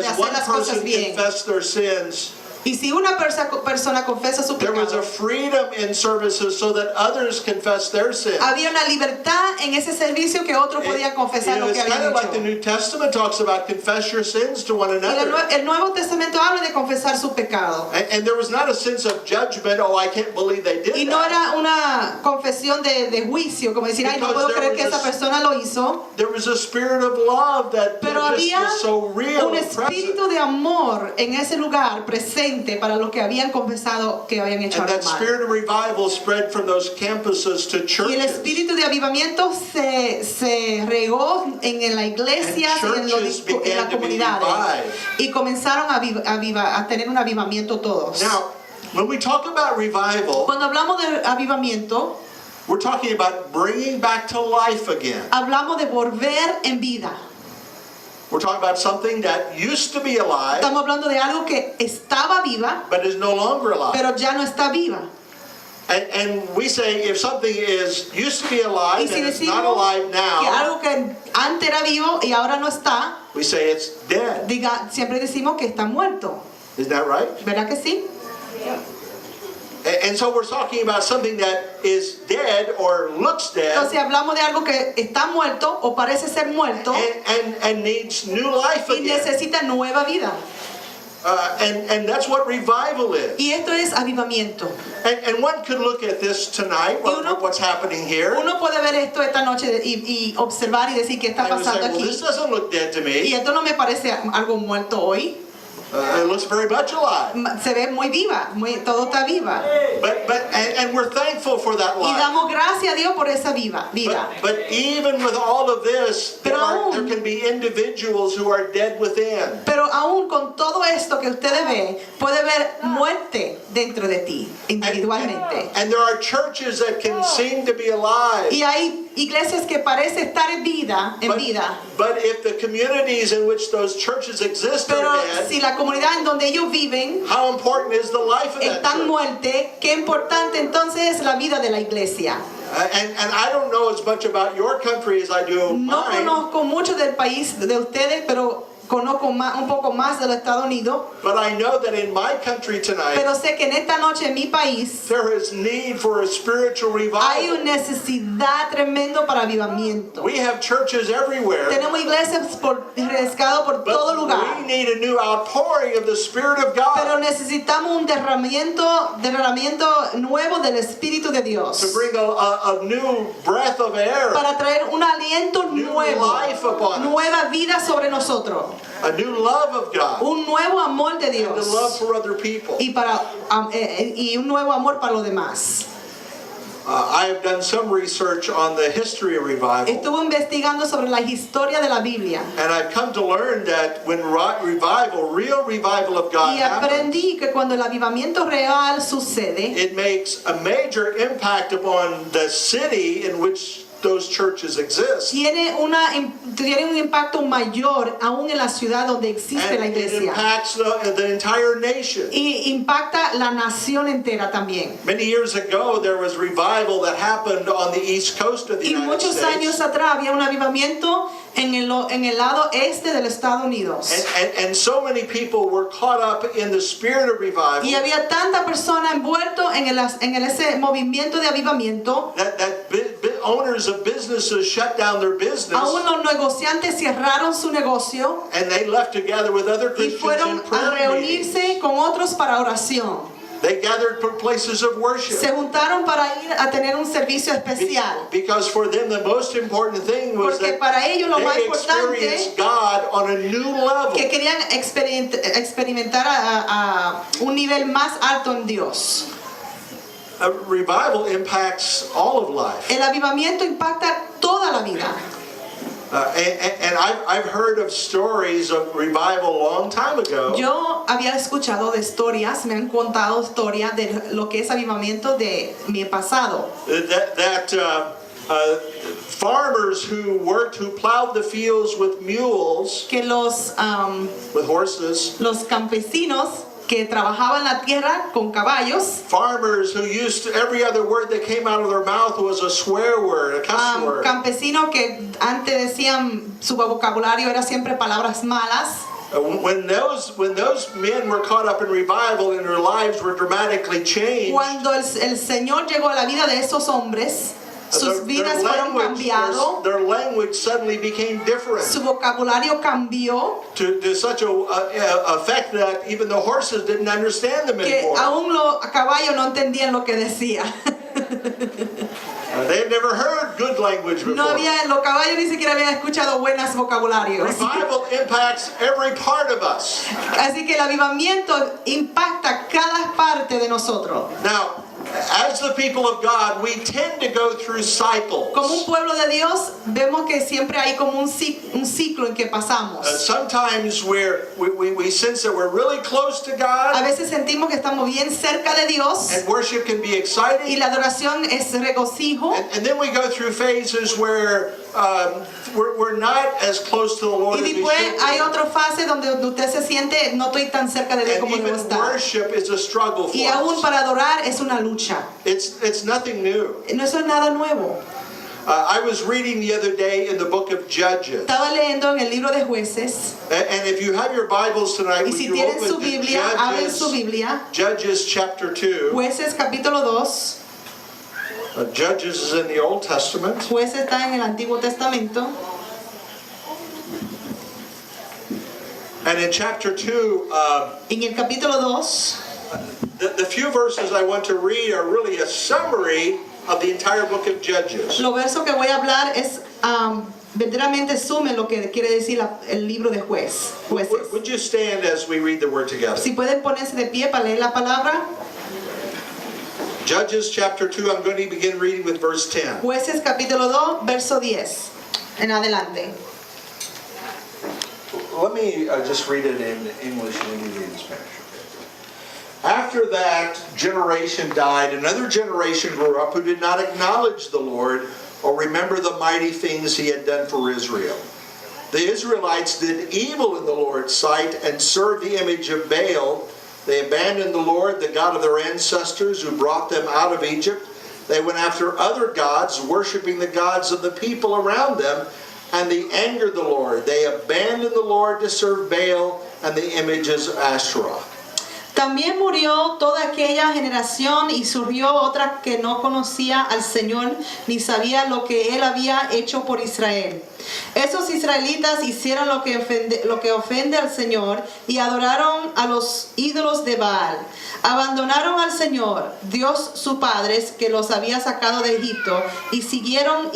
as hacer one las cosas person bien. confessed their sins, Y si una persona confesa su there was pecado, a freedom in services so that others confess their sins. había una libertad en ese servicio que otros podían confesar lo que It's habían kind of like the hecho. New Testament talks about confess your sins to one Y another. el Nuevo Testamento habla de confesar su pecado. And there was not a sense of judgment, oh, I can't believe they did Y no that. era una confesión de juicio, como decir, ay, no puedo creer que esa persona lo hizo. There was a spirit of love that Pero just había was so real un and present. espíritu de amor en ese lugar presente para los que habían confesado que habían hecho And algo that mal. spirit of revival spread from those campuses to Y el churches. espíritu de avivamiento se regó en la iglesia y en churches las began to be comunidades. revived. Y comenzaron a tener un avivamiento todos. Now, when we talk about revival, Cuando hablamos de avivamiento, we're talking about bringing back to life again. hablamos de volver en vida. We're talking about something that used to be alive, Estamos hablando de algo que estaba viva, but is no longer alive. pero ya no está viva. And we say if something used to be Y alive si and it's not decimos alive que now, algo que antes era vivo y ahora no está, we say it's dead. siempre decimos que está muerto. Isn't that right? ¿Verdad que sí? And so we're talking about something that is dead or looks dead Entonces hablamos de algo que está muerto o parece ser muerto and needs new life y again. necesita nueva vida. And that's what revival is. Y esto es avivamiento. And one could look at this tonight, what's happening here, Uno puede ver esto esta noche y observar y decir qué está and say, pasando well, aquí. this doesn't look dead to Y me. esto no me parece algo muerto hoy. It looks very much alive. Se ve muy viva, todo está viva. And we're thankful for that Y life. damos gracias a Dios por esa vida. But even with all of this, there Pero can be individuals who are dead within. Pero aún con todo esto que ustedes ven, puede haber muerte dentro de ti, individualmente. And there are churches that can seem to be alive. Y hay iglesias que parece estar en vida. But if the communities in which those churches exist Pero are dead, si la comunidad en donde ellos viven how important is the life of that está en church? muerte, qué importante entonces es la vida de la iglesia. And I don't know as much about your country as I do No mine, conozco mucho del país de ustedes, pero conozco un poco más de los Estados Unidos. but I know that in my country tonight, Pero sé que en esta noche en mi país there is need for a spiritual hay revival. una necesidad tremendo para avivamiento. We have churches everywhere, Tenemos iglesias regado por todo but lugar. we need a new outpouring of the Spirit of God Pero necesitamos un derramamiento nuevo del Espíritu de to Dios bring a new breath of air, para traer un aliento new nuevo, life upon us, nueva vida sobre nosotros, a new love of God, un nuevo amor de and a Dios love for other people. y un nuevo amor para los demás. I have done some research on the history of revival, Estuve investigando sobre la historia de la Biblia and I've come to learn that when real revival of God y happens, aprendí que cuando el avivamiento real sucede, it makes a major impact upon the city in which those churches exist. tiene un impacto mayor aún en la ciudad donde existe la And it iglesia. impacts the entire nation. Y impacta la nación entera también. Many years ago, there was revival that happened on the east coast of the Y United muchos años States. atrás había un avivamiento en el lado este de los Estados Unidos. And so many people were caught up in the spirit of revival Y había tanta persona envuelto en ese movimiento de avivamiento. that owners of businesses shut down their business, Aún los negociantes cerraron su negocio and they left together with other y Christians fueron in a prayer meetings. reunirse con otros para oración. They gathered for places of worship. Se juntaron para ir a tener un servicio especial. Because for them the most important thing was Porque that para ellos lo más they importante experienced God on a new level. que querían experimentar a un nivel más alto en Dios. A revival impacts all of life. El avivamiento impacta toda la vida. And I've heard of stories of revival a long time ago. Yo había escuchado de historias, me han contado historias de lo que es avivamiento de mi pasado. That farmers who plowed the fields with mules, Que with horses, los campesinos que trabajaban la tierra con caballos, farmers who every other word that came out of their mouth was a swear word, a cuss word. campesinos que antes decían su vocabulario era siempre palabras malas. When those men were caught up in revival and their lives were dramatically changed, Cuando el Señor llegó a la vida de esos hombres, sus vidas fueron cambiadas, their language suddenly became different su vocabulario cambió, to such a effect that even the horses didn't understand them que anymore. aún los caballos no entendían lo que decía. They had never heard good language before. Los caballos ni siquiera habían escuchado buenos vocabularios. Revival impacts every part of us. Así que el avivamiento impacta cada parte de nosotros. Now, as the people of God, we tend to go through cycles. Como un pueblo de Dios, vemos que siempre hay como un ciclo en que pasamos. Sometimes we sense that we're really close to A God, veces sentimos que estamos bien cerca de Dios and worship can be y exciting. la adoración es regocijo. And then we go through phases where we're not as close to the Lord Y as we después should hay be. otra fase donde usted se siente, no estoy tan cerca de Dios And como debo even estar. worship is a struggle Y for aún us. para adorar es una lucha. It's nothing new. No eso es nada nuevo. I was reading the other day in the book of Judges. Estaba leyendo en el libro de Jueces. And if you have your Bibles tonight, Y would si you tienen open su to Biblia, abren su Biblia. Judges chapter 2. Jueces capítulo 2. Judges is in the Old Testament. Jueces está en el Antiguo Testamento. And in chapter 2, En el capítulo 2, the few verses I want to read are really a summary of the entire book of Judges. los versos que voy a hablar es verdaderamente sumen lo que quiere decir el libro de Jueces. Would you stand as we read the word together? Si pueden ponerse de pie para leer la palabra. Judges chapter 2, I'm going to begin reading with verse 10. Jueces capítulo 2, verso 10. En adelante. Let me just read it in English and then you read in Spanish. After that generation died, another generation grew up who did not acknowledge the Lord or remember the mighty things he had done for Israel. The Israelites did evil in the Lord's sight and served the image of Baal. They abandoned the Lord, the God of their ancestors who brought them out of Egypt. They went after other gods, worshiping the gods of the people around them, and they angered the Lord. They abandoned the Lord to serve Baal and the images of Asherah. También murió toda aquella generación y surgió otra que no conocía al Señor ni sabía lo que Él había hecho por Israel. Esos israelitas hicieron lo que ofende al Señor y adoraron a los ídolos de Baal. Abandonaron al Señor, Dios su Padre, que los había sacado de Egipto, y siguieron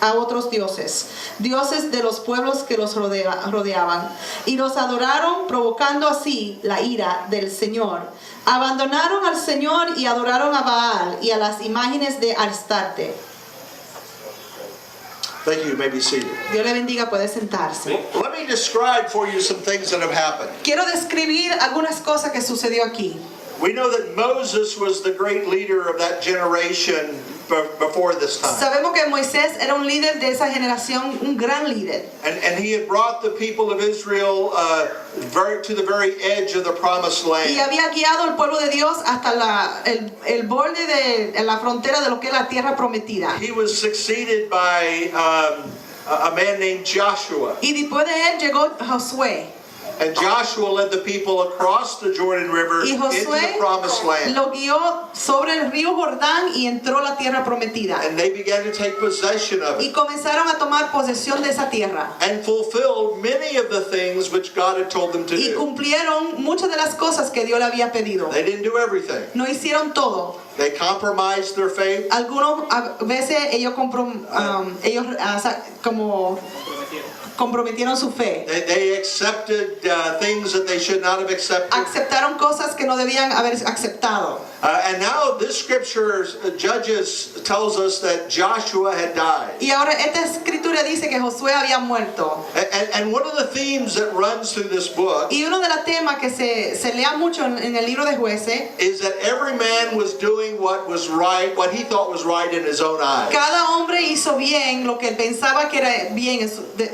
a otros dioses, dioses de los pueblos que los rodeaban, y los adoraron, provocando así la ira del Señor. Abandonaron al Señor y adoraron a Baal y a las imágenes de Astarte. Thank you. You may be seated. Dios le bendiga, puede sentarse. Let me describe for you some things that have happened. Quiero describir algunas cosas que sucedió aquí. We know that Moses was the great leader of that generation before this time. Sabemos que Moisés era un líder de esa generación, un gran líder. And he had brought the people of Israel to the very edge of the promised Y land. había guiado al pueblo de Dios hasta el borde de la frontera de lo que es la tierra prometida. He was succeeded by a man named Joshua. Y después de él llegó Josué. And Joshua led the people across the Jordan River Y into Josué the promised land. lo guió sobre el río Jordán y entró a la tierra prometida. And they began to take possession of Y it comenzaron a tomar posesión de esa tierra. and fulfilled many of the things which God had told them to Y do. cumplieron muchas de las cosas que Dios le había pedido. They didn't do everything. No hicieron todo. They compromised their faith. Algunos a veces ellos como comprometieron su fe. They accepted things that they should not have accepted. Aceptaron cosas que no debían haber aceptado. And now this scripture, Judges, tells us that Joshua had died. Y ahora esta escritura dice que Josué había muerto. And one of the themes that runs through this book Y uno de los temas que se lea mucho en el libro de Jueces, is that every man was doing what was right, what he thought was right in his own eyes. cada hombre hizo bien lo que él pensaba que era bien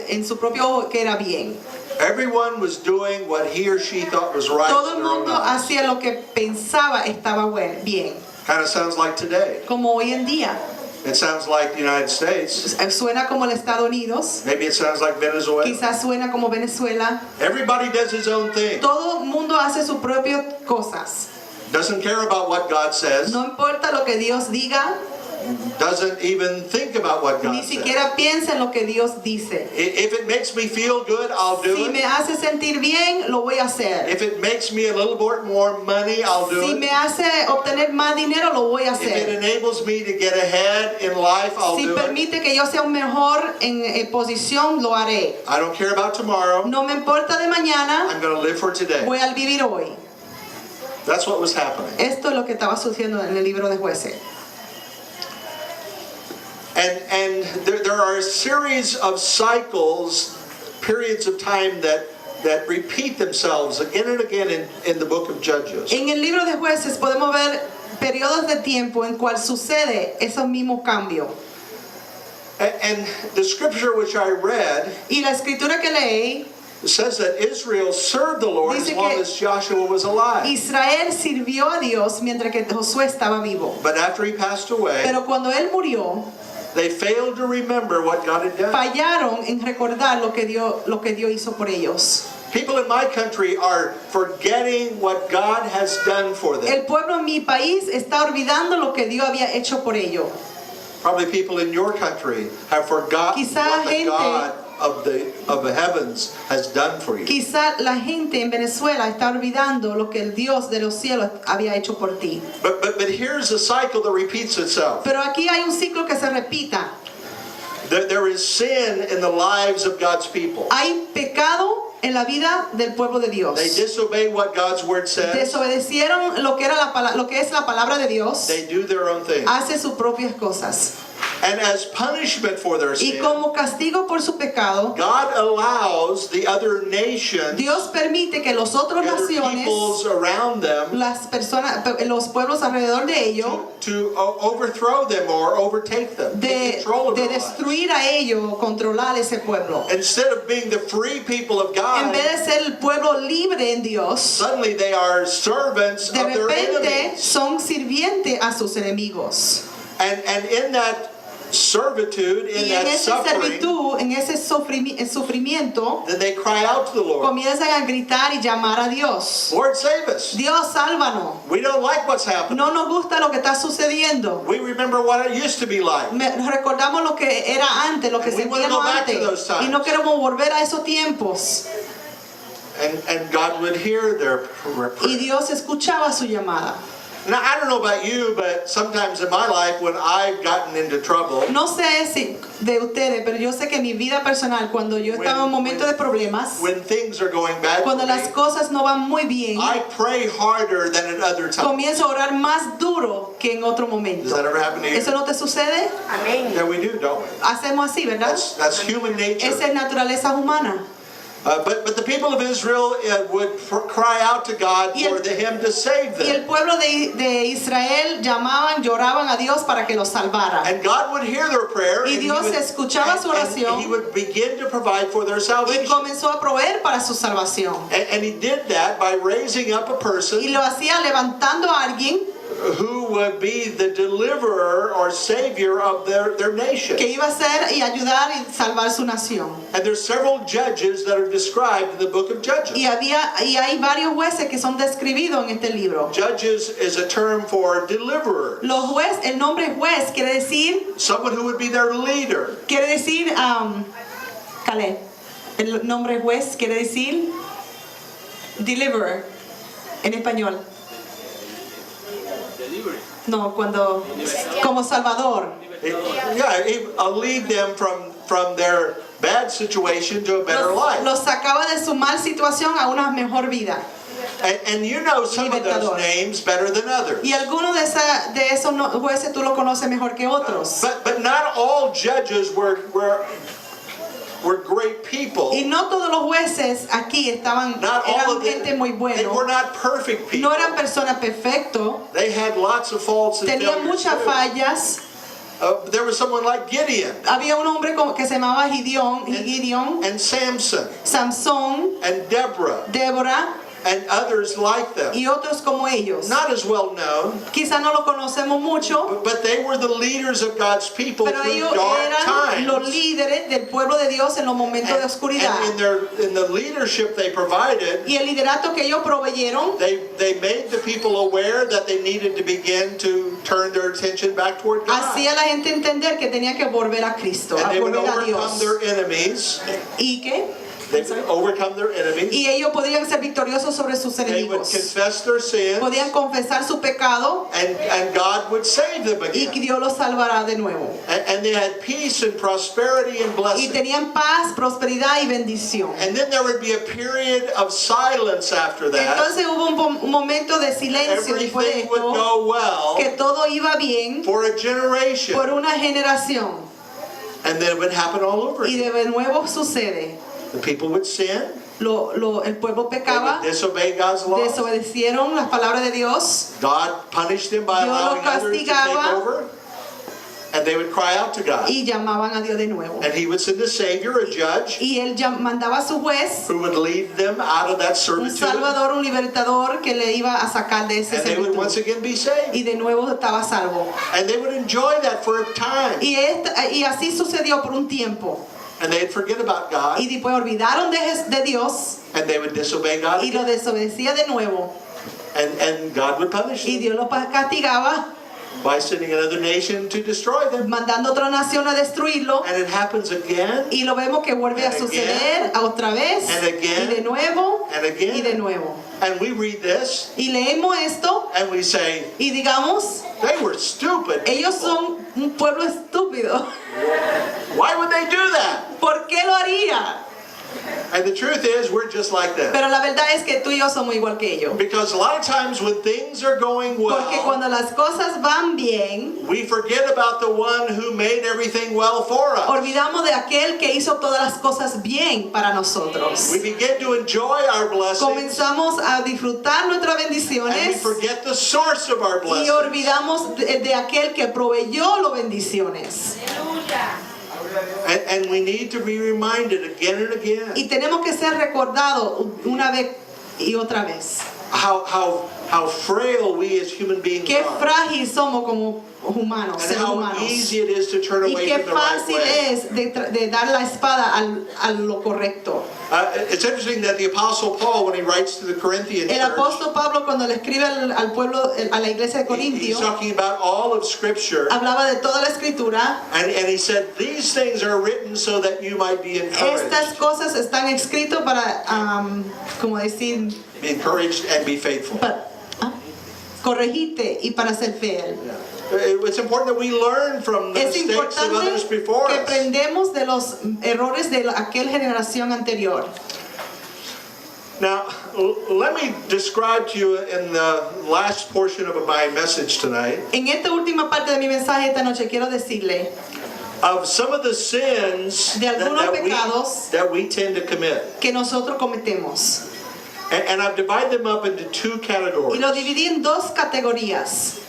en su propio ojo que era bien. Everyone was doing what he or she thought was right Todo in el their own mundo eyes. hacía lo que pensaba estaba bien. Kind of sounds like today. Como hoy en día. It sounds like the United States. Suena como el Estados Unidos. Maybe it sounds like Venezuela. Quizás suena como Venezuela. Everybody does his own thing. Todo el mundo hace sus propias cosas. Doesn't care about what God says. No importa lo que Dios diga, Doesn't even think about what ni God says. siquiera piensa en lo que Dios dice. If it makes me feel good, I'll do Si me it. hace sentir bien, lo voy a hacer. If it makes me a little bit more money, I'll do Si me it. hace obtener más dinero, lo voy a If it hacer. enables me to get ahead in life, I'll Si do it. permite que yo sea un mejor en posición, lo haré. I don't care about tomorrow. No me importa de mañana, I'm going to live for today. voy a vivir hoy. That's what was happening. Esto es lo que estaba sucediendo en el libro de Jueces. And there are a series of cycles, periods of time that repeat themselves again and again in the book of Judges. En el libro de Jueces podemos ver periodos de tiempo en cual sucede esos mismos cambios. And the scripture which I read Y la escritura que leí, says that Israel served the Lord as Dice long que as Joshua was alive. Israel sirvió a Dios mientras que Josué estaba vivo. But after he passed away, Pero cuando él murió, they failed to remember what God had done. fallaron en recordar lo que Dios hizo por ellos. People in my country are forgetting what God has done for them. El pueblo en mi país está olvidando lo que Dios había hecho por ellos. Probably people in your country have forgotten Quizá what the gente- God of the heavens has done for you. Quizá la gente en Venezuela está olvidando lo que el Dios de los cielos había hecho por ti. But here's a cycle that repeats itself. Pero aquí hay un ciclo que se repita. There is sin in the lives of God's people. Hay pecado en la vida del pueblo de Dios. They disobey what God's word says. Desobedecieron lo que es la palabra de Dios. They do their own thing. Hace sus propias cosas. And as punishment for their Y sin, como castigo por su pecado, God allows the other nations, Dios permite que los otros the other naciones, peoples around them, las personas, los pueblos alrededor de ellos, to overthrow them or overtake them, take control of de their lives. destruir a ellos, controlar ese pueblo. Instead of being the free people of En God, vez de ser el pueblo libre en Dios, suddenly they are servants de of their repente enemies. son sirvientes a sus enemigos. And in that servitude, in Y en that esa suffering, servitud, en ese sufrimiento, then they cry out to the Lord, comienzan a gritar y llamar a Dios. Lord, save us. Dios, sálvanos. We don't like what's happening. No nos gusta lo que está sucediendo. We remember what it used to be like. Recordamos lo que era antes, lo que And we wanna sentíamos go back to antes. those times. Y no queremos volver a esos tiempos. And God would hear their Y prayer. Dios escuchaba su llamada. Now, I don't know about you, but sometimes in my life when I've gotten into trouble, No sé si de ustedes, pero yo sé que en mi vida personal, cuando yo estaba en un momento de problemas, when things are going bad for cuando me, las cosas no van muy bien, I pray harder than at other times. comienzo a orar más duro que en otro Does momento. that ever happen to you? ¿Eso no te sucede? Yeah, we do, don't we? Hacemos así, ¿verdad? That's human nature. Esa es naturaleza humana. But the people of Israel would cry out to God Y el- for him to save Y el them. pueblo de Israel llamaban, lloraban a Dios para que los salvara. And God would hear their prayer. Y and he Dios would- escuchaba su and oración. he would begin to provide for their Y salvation. comenzó a proveer para su salvación. And he did that by raising up a Y person lo hacía levantando a alguien who would be the deliverer or savior of their nation. que iba a ser y ayudar y salvar su nación. And there's several judges that are described in the book of Judges. Y hay varios jueces que son describidos en este libro. Judges is a term for deliverer, El nombre juez quiere decir, someone who would be their leader. Caleb, el nombre juez quiere decir deliverer en español. No, como salvador. Yeah, he'll lead them from their bad situation to a better life. Los sacaba de su mal situación a una mejor vida. And you know some of those Libertador. names better than others. Y algunos de esos jueces tú lo conoces mejor que otros. But not all judges were great people. Y no todos los jueces aquí eran Not all of gente them. muy They were buenos. not perfect people. No eran personas perfectos. They had lots of faults and Tenían failures muchas too. fallas. There was someone like Gideon Había un hombre que se llamaba Gideón, and Samson Samson, and Deborah Débora and others like them. y otros como ellos. Not as well known, Quizá no lo conocemos mucho, but they were the leaders of God's people pero through ellos dark eran los times. líderes del pueblo de Dios en los momentos de oscuridad. And in the leadership they provided, Y el liderato que ellos proveyeron, they made the people aware that they needed to begin to turn their attention back toward God. hacía a la gente entender que tenía que volver a Cristo, And a they would volver a overcome Dios. their enemies. ¿Y qué? They would overcome their enemies. Y ellos podían ser victoriosos sobre sus They would enemigos. confess their sins, Podían confesar su pecado and God would save them y again. Dios los salvará de nuevo. And they had peace and prosperity and Y blessing. tenían paz, prosperidad y bendición. And then there would be a period of silence after that. Entonces hubo un momento de silencio después de Everything would esto, go well que todo iba bien for a generation. por una generación. And then it would happen all over Y again. de nuevo sucede. The people would sin. El pueblo They pecaba, would disobey God's laws. desobedecieron las palabras de Dios. God punished them by Dios los allowing others to take castigaba. over. And they would cry out to God. Y llamaban a Dios de nuevo. And He would send a Savior, a judge, Y él mandaba a su juez, who would lead them out of that un servitude. salvador, un libertador que le iba a sacar de ese And they would once servitud. again be saved. Y de nuevo estaba salvo. And they would enjoy that for a time. Y así sucedió por un tiempo. And they'd forget about God. Y después olvidaron de Dios And they would disobey God y lo again. desobedecía de nuevo. And God would punish Y them Dios los castigaba, by sending another nation to destroy them. mandando a otra nación a destruirlo. And it happens again Y lo vemos que vuelve a And suceder otra vez. and again, Y de nuevo. and again. Y de nuevo. And we read this Y leemos esto and we say, y digamos, they were stupid. ellos son un pueblo estúpido. Why would they do that? ¿Por qué lo haría? And the truth is, we're just like them. Pero la verdad es que tú y yo somos igual que ellos. Because a lot of times when things are going Porque well, cuando las cosas van bien, we forget about the one who made everything well for us. olvidamos de aquel que hizo todas las cosas bien para nosotros. We begin to enjoy our blessings Comenzamos a disfrutar nuestras and we bendiciones forget the source of our y blessings. olvidamos de aquel que proveyó las bendiciones. And we need to be reminded again and again Y tenemos que ser recordados una vez y otra vez. how frail we as human beings Qué are. frágil somos como humanos, And seres how humanos. easy it is to turn Y away qué from the right fácil way. es de dar la espada a lo correcto. It's interesting that the Apostle Paul, when he writes to the Corinthian El church, apóstol Pablo, cuando le escribe al pueblo, a la iglesia de he's Corintio, talking about all of Scripture, hablaba de toda la escritura. and he said, these things are written so that you might be Estas encouraged. cosas están escritas para, como decir, Be encouraged and be faithful. corregirte y para ser fiel. It's important that we learn from the Es mistakes of others importante before que us. aprendemos de los errores de aquella generación anterior. Now, let me describe to you in the last portion of my message tonight En esta última parte de mi mensaje esta noche quiero decirle of some of the sins de algunos pecados that we tend to commit. que nosotros cometemos. And I've divided them up into two Y categories. lo dividí en dos categorías.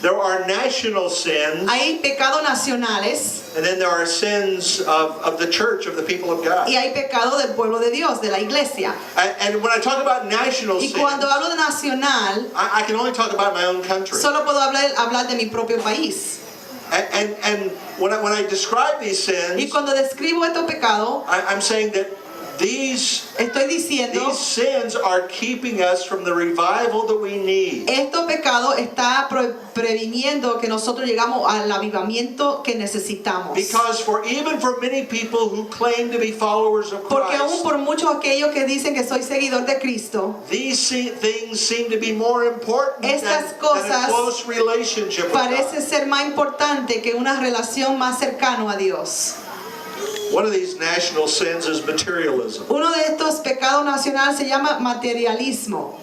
There are national sins, Hay pecados nacionales and then there are sins of the church, of the people of God. y hay pecado del pueblo de Dios, de la iglesia. And when I talk about national Y sins, cuando hablo de nacional, I can only talk about my own country. solo puedo hablar de mi propio país. And when I describe these Y sins, cuando describo estos pecados, I'm saying that these estoy diciendo, sins are keeping us from the revival that we need. estos pecados está previniendo que nosotros llegamos al avivamiento que necesitamos. Because even for many people who claim to be followers of Porque aún Christ, por muchos aquellos que dicen que soy seguidor de Cristo, these things seem to be more important than Estas a cosas close relationship with parece God. ser más importante que una relación más cercana a Dios. One of these national sins is materialism. Uno de estos pecados nacionales se llama materialismo.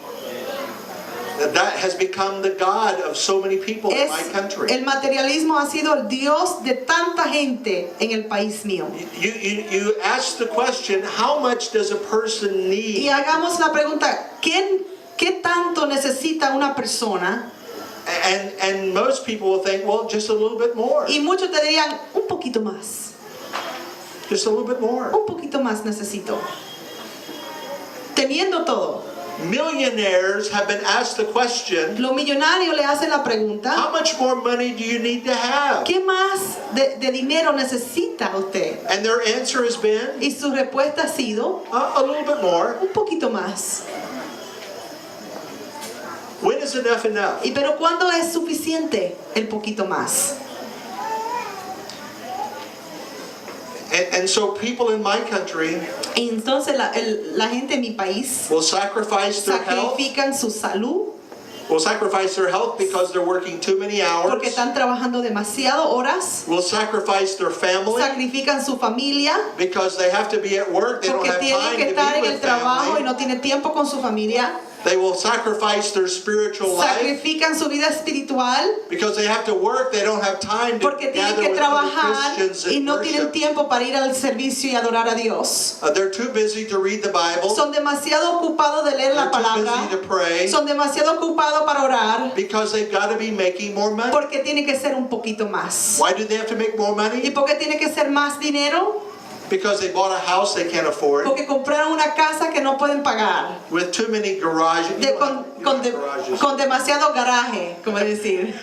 That has become the God of so many people in my El country. materialismo ha sido el Dios de tanta gente en el país mío. You ask the question, how much does a person Y need? hagamos la pregunta, ¿qué tanto necesita una persona? And most people will think, well, just a little bit more. Y muchos te dirían, un poquito más. Just a little bit more. Un poquito más necesito. Teniendo todo. Millionaires have been asked the question, Los millonarios le hacen la pregunta, how much more money do you need to have? ¿qué más de dinero necesita usted? And their answer has been, Y su respuesta ha sido, a little bit more. un poquito más. When is enough enough? ¿Y pero cuándo es suficiente el poquito más? And so people in my country Y entonces la gente en mi país will sacrifice their health, sacrifican su salud because they're working too many hours, porque están trabajando demasiado horas, will sacrifice their family sacrifican su familia because they have to be at work, they don't porque have tienen time que to estar be en el with trabajo y family. no tienen tiempo con su familia, They will sacrifice their spiritual life sacrifican su vida espiritual because they have to work, they don't have time to porque tienen gather que with other trabajar Christians y and no tienen worship. tiempo para ir al servicio y adorar a Dios. They're too busy to read the Bible, Son demasiado ocupados de leer la they're too palabra, busy to pray, son demasiado ocupados para orar because they've got to be making more money. porque tiene que ser un poquito más. Why do they have to make more ¿Y money? por qué tiene que ser más dinero? Because they bought a house they can't afford, Porque compraron una casa que no pueden pagar, with too many garages. You don't have garages. con demasiado garaje, como decir.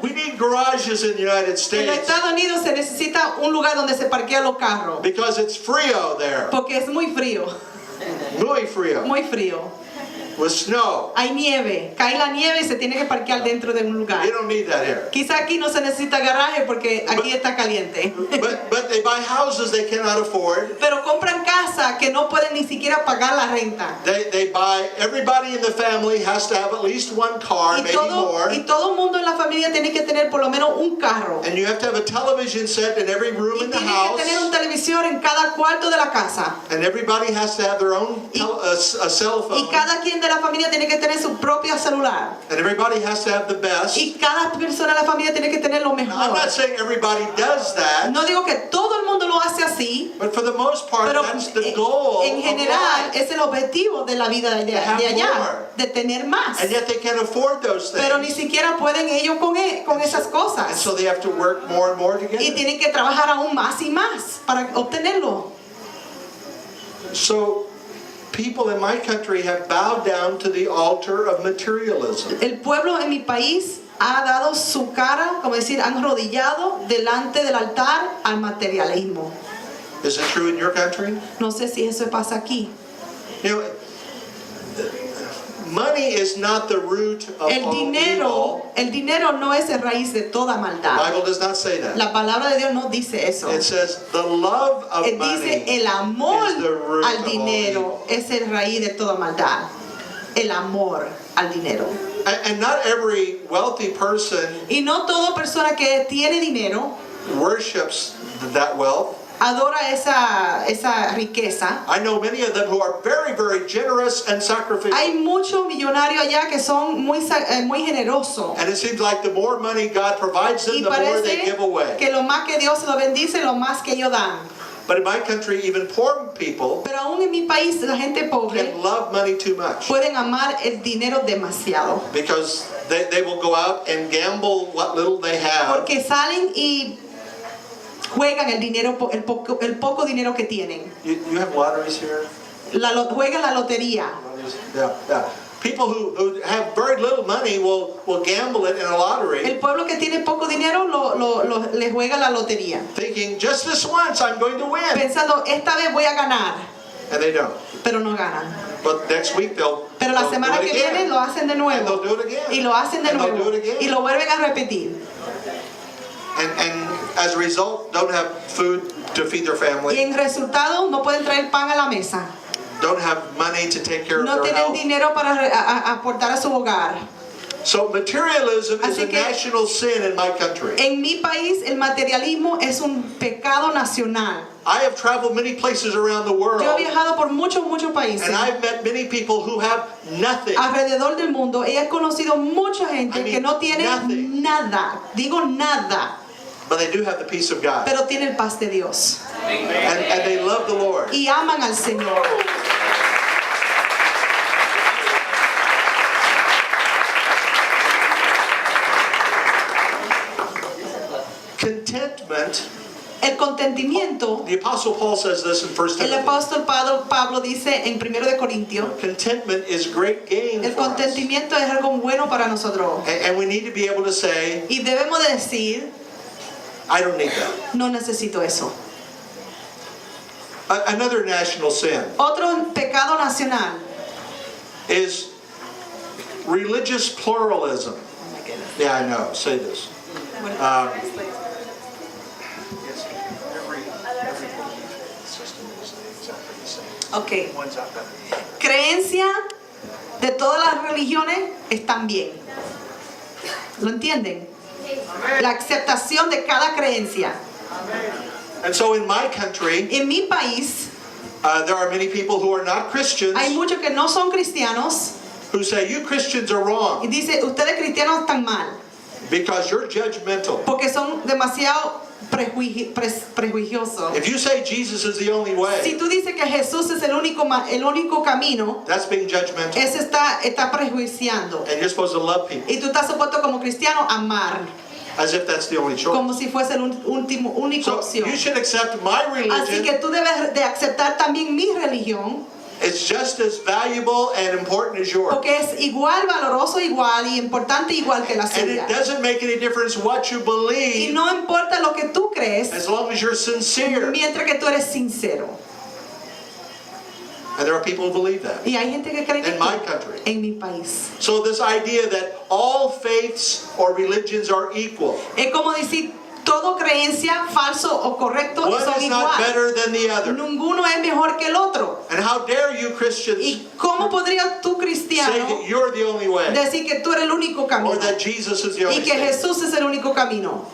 We need garages in the United En los States Estados Unidos se necesita un lugar donde se parquean los carros, because it's frío there, porque es muy frío, muy frío, muy frío. with snow. Hay nieve, cae la nieve y se tiene que parquear dentro de un lugar. You don't need that here. Quizá aquí no se necesita garaje porque aquí está caliente. But they buy houses they cannot afford. Pero compran casa que no pueden ni siquiera pagar la renta. They buy, everybody in the family has to have at least one car, maybe more. Y todo el mundo en la familia tiene que tener por lo menos un carro. And you have to have a television set in every room Y in the tiene que tener un house. televisor en cada cuarto de la casa. And everybody has to have their own a cell Y phone. cada quien de la familia tiene que tener su propio celular. And everybody has to have the best. Y cada persona de la familia tiene que tener lo Now, I'm mejor. not saying everybody does that, No digo que todo el mundo lo hace así, but for the most part, pero that's the goal en of general life. es el objetivo de la vida de have allá, more. de tener más. And yet they can't afford those Pero ni things. siquiera pueden ellos con esas And cosas. so they have to work more and more Y together. tienen que trabajar aún más y más para obtenerlo. So people in my country have bowed down to the altar of materialism. El pueblo en mi país ha dado su cara, como decir, han rodillado delante del altar al materialismo. Is it true in your country? No sé si eso pasa aquí. You know, money is not the root of all evil. El dinero no es la raíz de toda The maldad. Bible does not say that. La palabra de Dios no dice eso. It says the love of Dice money el amor is the root al of all dinero evil. es el raíz de toda maldad. El amor al dinero. And not every wealthy person Y no toda persona que tiene dinero worships that wealth. adora esa riqueza. I know many of them who are very, very generous and sacrificial. Hay muchos millonarios allá que son muy generosos. And it seems like the more money God provides them, Y the more they parece give away. que lo más que Dios lo bendice, lo más que ellos dan. But in my country, even poor people Pero aún en mi país, la gente pobre can love money too much. pueden amar el dinero demasiado. Because they will go out and gamble what little they have. Porque salen y juegan el dinero, el poco dinero que tienen. You have lotteries here? Juegan la lotería. Yeah. People who have very little money will gamble it in a lottery, El pueblo que tiene poco dinero le juega la lotería. thinking, just this once I'm going to win. Pensando, esta vez voy a ganar. And they don't. Pero no ganan. But next week they'll Pero la do semana it que again. viene lo hacen de And nuevo. they'll do it again. Y lo hacen de And they'll nuevo. do it again. Y lo vuelven a repetir. And as a result, don't have food to feed their Y family, en resultado no pueden traer pan a la mesa. don't have money to take care of No their tienen health. dinero para aportar a su hogar. So materialism is Así a que- national sin in my country. En mi país el materialismo es un pecado nacional. I have traveled many places around the world, Yo he viajado por muchos países. and I've met many people who have nothing. Alrededor del mundo he conocido mucha gente I mean, que no tiene nothing. nada. Digo nada. But they do have the peace of God. Pero tienen paz de Dios. And they love the Lord. Y aman al Señor. Contentment El contentimiento, The Apostle Paul says this in 1 el Timothy. apóstol Pablo dice en 1 de Corintios, Contentment is great gain el for us. contentimiento es algo bueno para nosotros. And we need to be able to say, Y debemos de decir, I don't need that. no necesito eso. Another national sin Otro pecado nacional. is religious pluralism. Yeah, I know. Say this. Um, Ok. Creencia de todas las religiones están bien. ¿Lo entienden? La aceptación de cada creencia. And so in my country, En mi país there are many people who are not Christians hay muchos que no son cristianos who say, you Christians are y wrong dice, ustedes cristianos están mal because you're judgmental. porque son demasiado prejuiciosos. If you say Jesus is the only Si way, tú dices que Jesús es el único camino, that's being judgmental. ese está prejuiciando. And you're supposed to love people Y tú estás supuesto como cristiano a amar, as if that's the only choice. como si fuese la única So opción. you should accept my Así religion. que tú debes de aceptar también mi religión, It's just as valuable and important as yours. porque es igual valoroso, igual y importante igual que la And it suya. doesn't make any difference what you Y believe no importa lo que tú crees, as long as you're sincere. mientras que tú eres sincero. And there are people who believe that. Y hay gente que cree In my country. en mi país. So this idea that all faiths or religions are equal, Es como decir, todo creencia, falso o correcto, one son is not igual. better than the other. Ninguno es mejor que el otro. And how dare you Christians ¿Y cómo podrías tú, say cristiano, that you're the only way, decir que tú eres el único or camino that Jesus is the y only que way? Jesús es el único camino?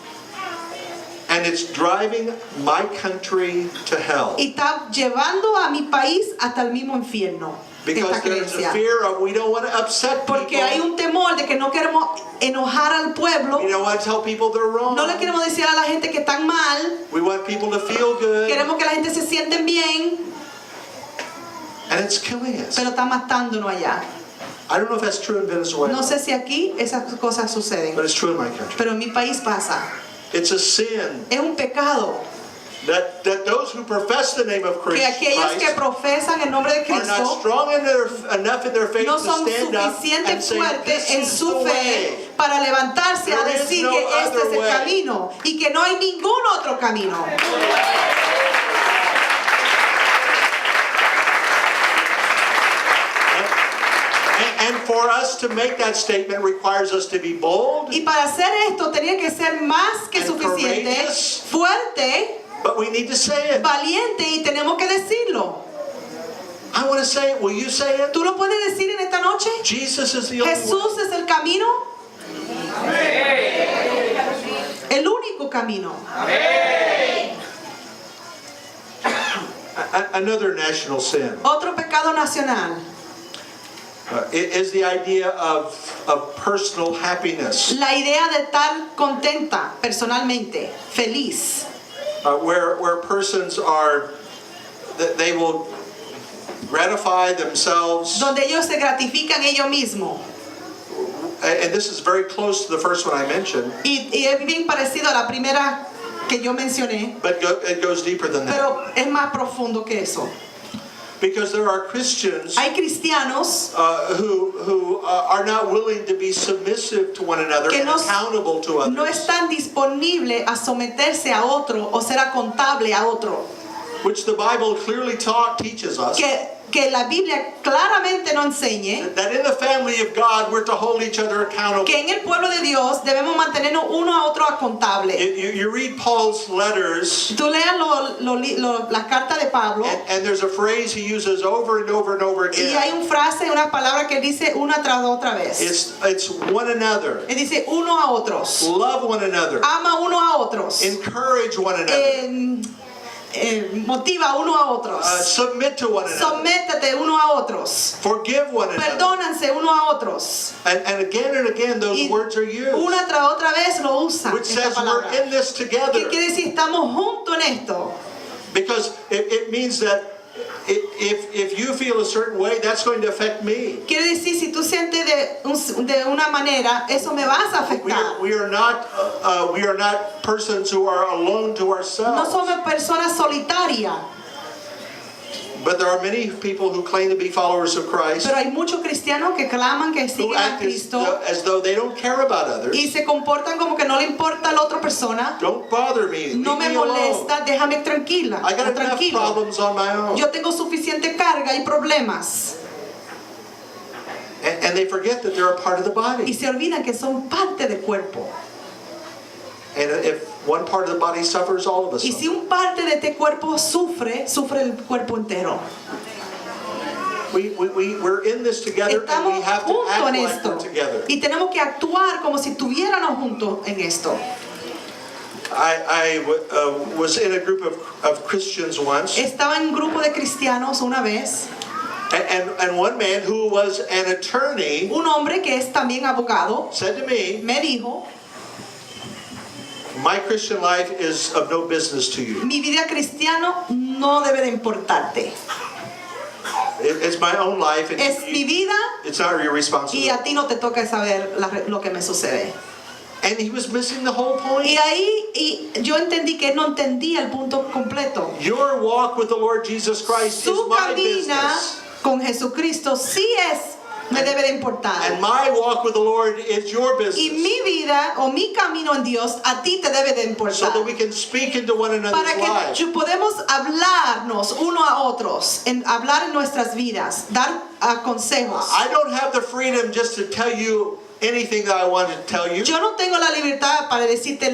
And it's driving my country to hell. Y está llevando a mi país hasta el mismo infierno. Because Esta there's a creencia. fear of we don't want to upset Porque hay people. un temor de que no queremos enojar al pueblo. We don't want to tell people they're wrong. No le queremos decir a la gente que están mal. We want people to feel good. Queremos que la gente se sienten bien. And it's killing us. Pero está matándonos allá. I don't know if that's true in Venezuela, No sé si aquí esas cosas suceden. but it's true in my country. Pero en mi país pasa. It's a sin Es un pecado that those who profess the name of que Christ aquellos que profesan el nombre de are not Cristo strong enough in their faith no to son stand up and suficientes say, fuertes this en is su the fe way. para levantarse a There is decir no que este es other el way. camino y que no hay ningún otro camino. And for us to make that statement requires us to be bold, Y para hacer esto tenía que ser más que And suficiente, courageous. fuerte, but we need to say it. valiente y tenemos que decirlo. I want to say it. Will you say it? ¿Tú lo puedes decir en esta noche? Jesus is the only way. Jesús es el camino. El único camino. Another national sin Otro pecado nacional. is the idea of personal happiness, La idea de estar contenta personalmente, feliz. where persons are, they will gratify themselves, Donde ellos se gratifican ellos mismos. and this is very close to the first one I mentioned, Y es bien parecido a la primera que yo mencioné, but it goes deeper than that. pero es más profundo que eso. Because there are Christians Hay cristianos who are not willing to be submissive to one another que and accountable to no others, están disponibles a someterse a otro o ser contable a otro. which the Bible clearly teaches us. Que la Biblia claramente nos enseñe That in the family of God, we're to hold each other accountable. que en el pueblo de Dios debemos mantenernos uno a otro contable. You read Paul's letters, Tú leas las cartas de Pablo and there's a phrase he uses over and over and over y hay again. una frase, una palabra que dice una tras otra vez. It's one another. Él dice uno a otros. Love one another. Ama uno a otros. Encourage one another. Motiva uno a otros. Submit to one another. Sométete uno a otros. Forgive one another. Perdónanse uno a otros. And again, those Y words are used, una tras otra vez lo usan. which Esta says we're palabra. in this ¿Qué together. quiere decir? Estamos juntos en esto. Because it means that if you feel a certain way, that's going to affect me. Quiere decir, si tú sientes de una manera, eso me vas a afectar. We are not persons who are alone to No ourselves. somos personas solitarias, But there are many people who claim to be followers of Christ pero hay muchos cristianos que claman que who siguen a act Cristo as though they don't care about others. y se comportan como que no le importa a la otra persona. Don't bother me. No Leave me me alone. molesta, déjame tranquila I o got enough tranquilo. problems on my own. Yo tengo suficiente carga y problemas. And they forget that they're a part of the Y body. se olvidan que son parte del cuerpo. And if one part of the body suffers, all of us Y suffer. si un parte de este cuerpo sufre, sufre el cuerpo entero. We're in this together, and Estamos we have to juntos act en like esto. we're together. Y tenemos que actuar como si estuviéramos juntos en esto. I was in a group of Christians once, Estaba en un grupo de cristianos una vez. and one man who was an attorney Un hombre que es también abogado said to me, me dijo, "My Christian life is of no business to you. mi vida cristiana no debe de importarte. It's my own life, and Es mi vida it's not your y responsibility." a ti no te toca saber lo que me sucede. And he was missing the whole point. Y ahí yo entendí que él no entendía el punto completo. Your walk with the Lord Jesus Christ is Su my camina business, con Jesucristo sí me debe de importar. and my walk with the Lord is your Y business, mi vida o mi camino en Dios a ti te debe de so importar. that we can speak into one another's Para que lives. podemos hablarnos uno a otros, hablar en nuestras vidas, dar consejos. I don't have the freedom just to tell you anything that I want to tell you. Yo no tengo la libertad para decirte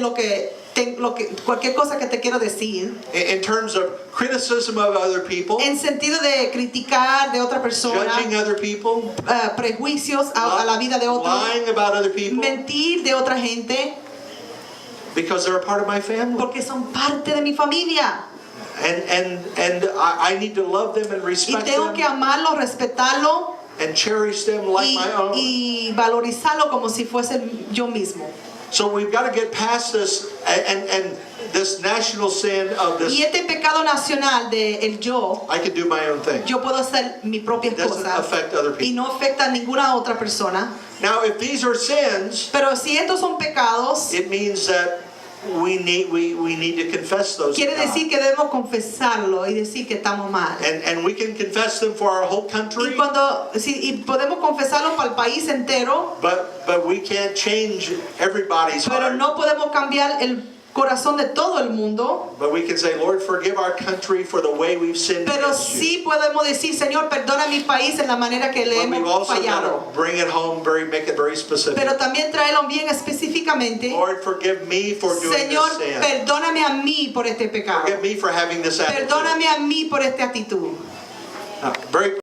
cualquier cosa que te quiero decir, In terms of criticism of other people, en sentido de criticar de otra persona, judging other people, prejuicios a la vida de otro, lying about other people, mentir de otra gente, because they're a part of my family. porque son parte de mi familia. And I need to love them and Y respect tengo que them amarlo, respetarlo and cherish them like my own. y valorizarlo como si fuese yo mismo. So we've got to get past this and this national sin of Y this. este pecado nacional de el yo, I can do my own thing. yo puedo hacer mis propias It doesn't cosas affect other y people. no afecta a ninguna otra persona. Now, if these are sins, Pero si estos son pecados, it means that we need to confess those. to quiere God. decir que debemos confesarlo y decir que estamos mal. And we can confess them for our whole country, Y podemos confesarlo para el país entero, but we can't change everybody's pero heart. no podemos cambiar el corazón de todo el mundo. But we can say, Lord, forgive our country for the way we've sinned Pero against you. sí podemos decir, Señor, perdona mi país en la manera que le But we've hemos also got fallado. to bring it home, make it very specific. Pero también tráelo bien específicamente. Lord, forgive me for doing Señor, this sin. perdóname a mí por este pecado. Forgive me for having this attitude. Perdóname a mí por esta actitud. Now, very